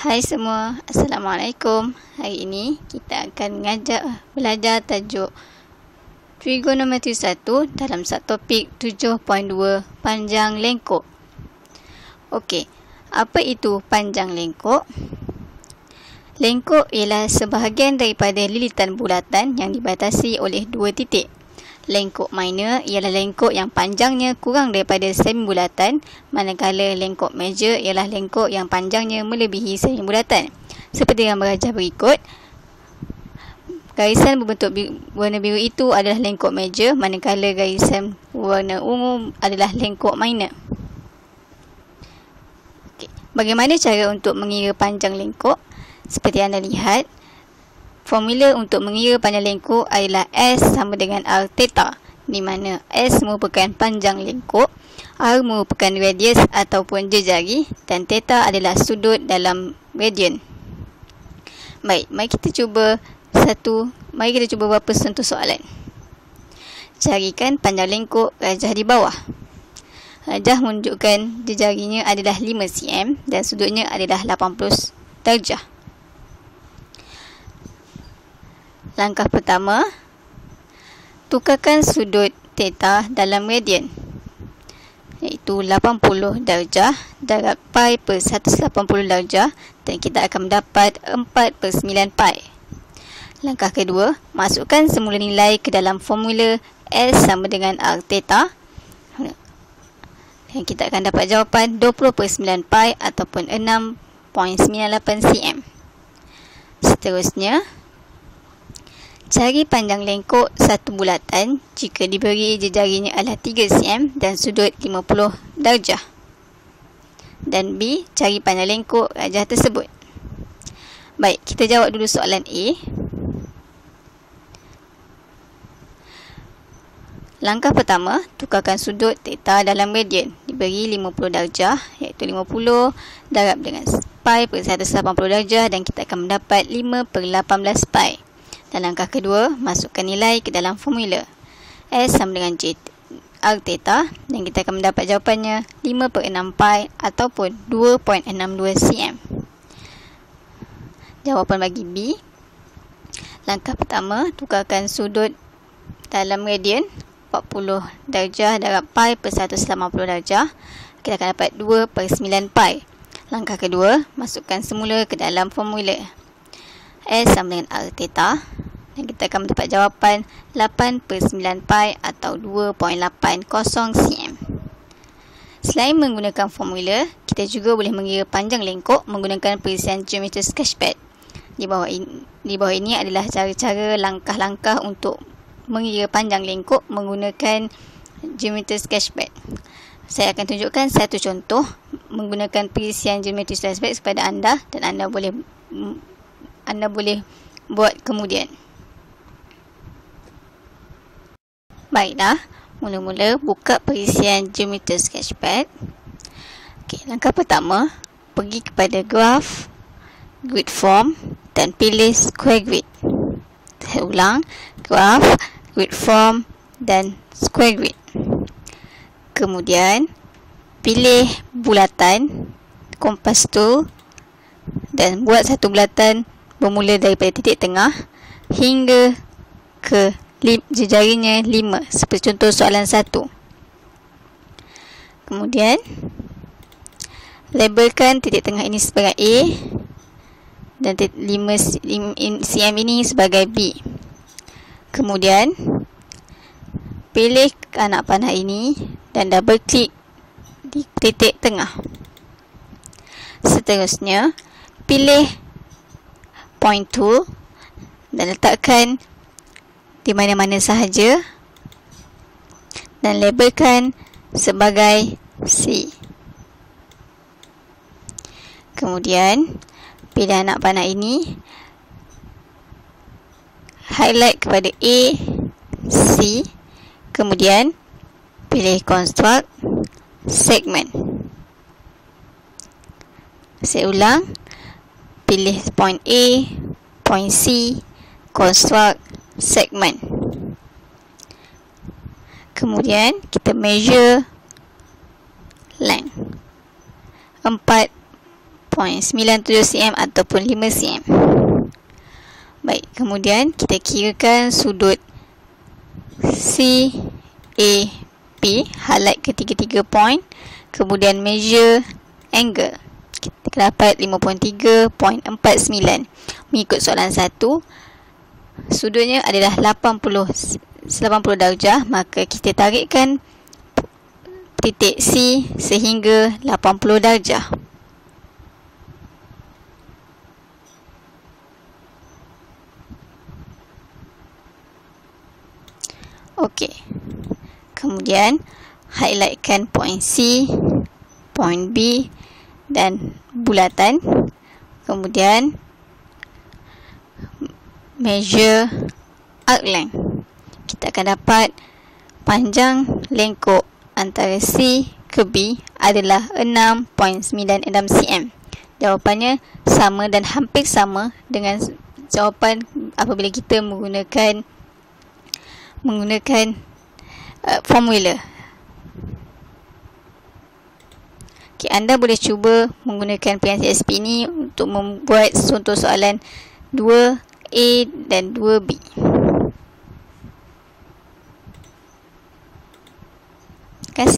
Hai semua, Assalamualaikum. Hari ini kita akan belajar tajuk Trigonometri 1 dalam subtopik 7.2 panjang lengkuk. Okey, apa itu panjang lengkuk? Lengkuk ialah sebahagian daripada lilitan bulatan yang dibatasi oleh dua titik. Lengkuk minor ialah lengkuk yang panjangnya kurang daripada semi-bulatan, manakala lengkuk major ialah lengkuk yang panjangnya melebihi semi-bulatan. Seperti yang berajah berikut, garisan berbentuk warna biru itu adalah lengkuk major, manakala garisan warna ungu adalah lengkuk minor. Okay. Bagaimana cara untuk mengira panjang lengkuk? Seperti anda lihat, formula untuk mengira panjang lengkuk adalah S sama dengan R theta, di mana S merupakan panjang lengkuk, R merupakan radius ataupun jejari, dan theta adalah sudut dalam radian. Baik, mari kita cuba berapa sentuh soalan. Carikan panjang lengkuk rajah di bawah. Rajah menunjukkan jejarinya adalah 5 cm dan sudutnya adalah 80 darjah. Langkah pertama, tukarkan sudut theta dalam radian, iaitu 80 darjah darab pi per 180 darjah, dan kita akan mendapat 4/9 pi. Langkah kedua, masukkan semula nilai ke dalam formula S sama dengan R theta, dan kita akan dapat jawapan 20/9 pi ataupun 6.98 cm. Seterusnya, cari panjang lengkuk satu bulatan jika diberi jejarinya adalah 3 cm dan sudut 50 darjah. Dan B, cari panjang lengkuk rajah tersebut. Baik, kita jawab dulu soalan A. Langkah pertama, tukarkan sudut theta dalam radian. Diberi 50 darjah, iaitu 50 darab dengan pi per 180 darjah, dan kita akan mendapat 5/18 pi. Dan langkah kedua, masukkan nilai ke dalam formula S sama dengan R theta, dan kita akan mendapat jawapannya 5/6 pi ataupun 2.62 cm. Jawapan bagi B. Langkah pertama, tukarkan sudut dalam radian 40 darjah darab pi per 180 darjah. Kita akan dapat 2/9 pi. Langkah kedua, masukkan semula ke dalam formula S sama dengan R theta, dan kita akan mendapat jawapan 8/9 pi atau 2.80 cm. Selain menggunakan formula, kita juga boleh mengira panjang lengkuk menggunakan perisian geometri sketchpad. Di bawah ini adalah cara-cara langkah-langkah untuk mengira panjang lengkuk menggunakan geometri sketchpad. Saya akan tunjukkan satu contoh menggunakan perisian geometri sketchpad kepada anda, dan anda boleh buat kemudian. Baiklah, mula-mula buka perisian geometri sketchpad. Okey, langkah pertama, pergi kepada graph, grid form, dan pilih square grid. Saya ulang, graph, grid form, dan square grid. Kemudian pilih bulatan, kompas tool, dan buat satu bulatan bermula daripada titik tengah hingga ke jejarinya 5, seperti contoh soalan 1. Kemudian labelkan titik tengah ini sebagai A dan 5 cm ini sebagai B. Kemudian pilih anak panah ini dan double klik di titik tengah. Seterusnya, pilih point tool dan letakkan di mana-mana sahaja dan labelkan sebagai C. Kemudian pilih anak panah ini, highlight kepada A, C, kemudian pilih construct segment. Saya ulang, pilih point A, point C, construct segment. Kemudian kita measure length 0.97 cm ataupun 5 cm. Baik, kemudian kita kirakan sudut CAP, highlight ketiga-tiga point, kemudian measure angle. Kita dapat 53.49. Mengikut soalan 1, sudutnya adalah 80 darjah, maka kita tarikkan titik C sehingga 80 darjah. Okey. Kemudian highlightkan point C, point B dan bulatan. Kemudian measure arc length. Kita akan dapat panjang lengkuk antara C ke B adalah 6.96 cm. Jawapannya sama dan hampir sama dengan jawapan apabila kita menggunakan formula. Okay, anda boleh cuba menggunakan PNCSP ini untuk membuat contoh soalan 2A dan 2B.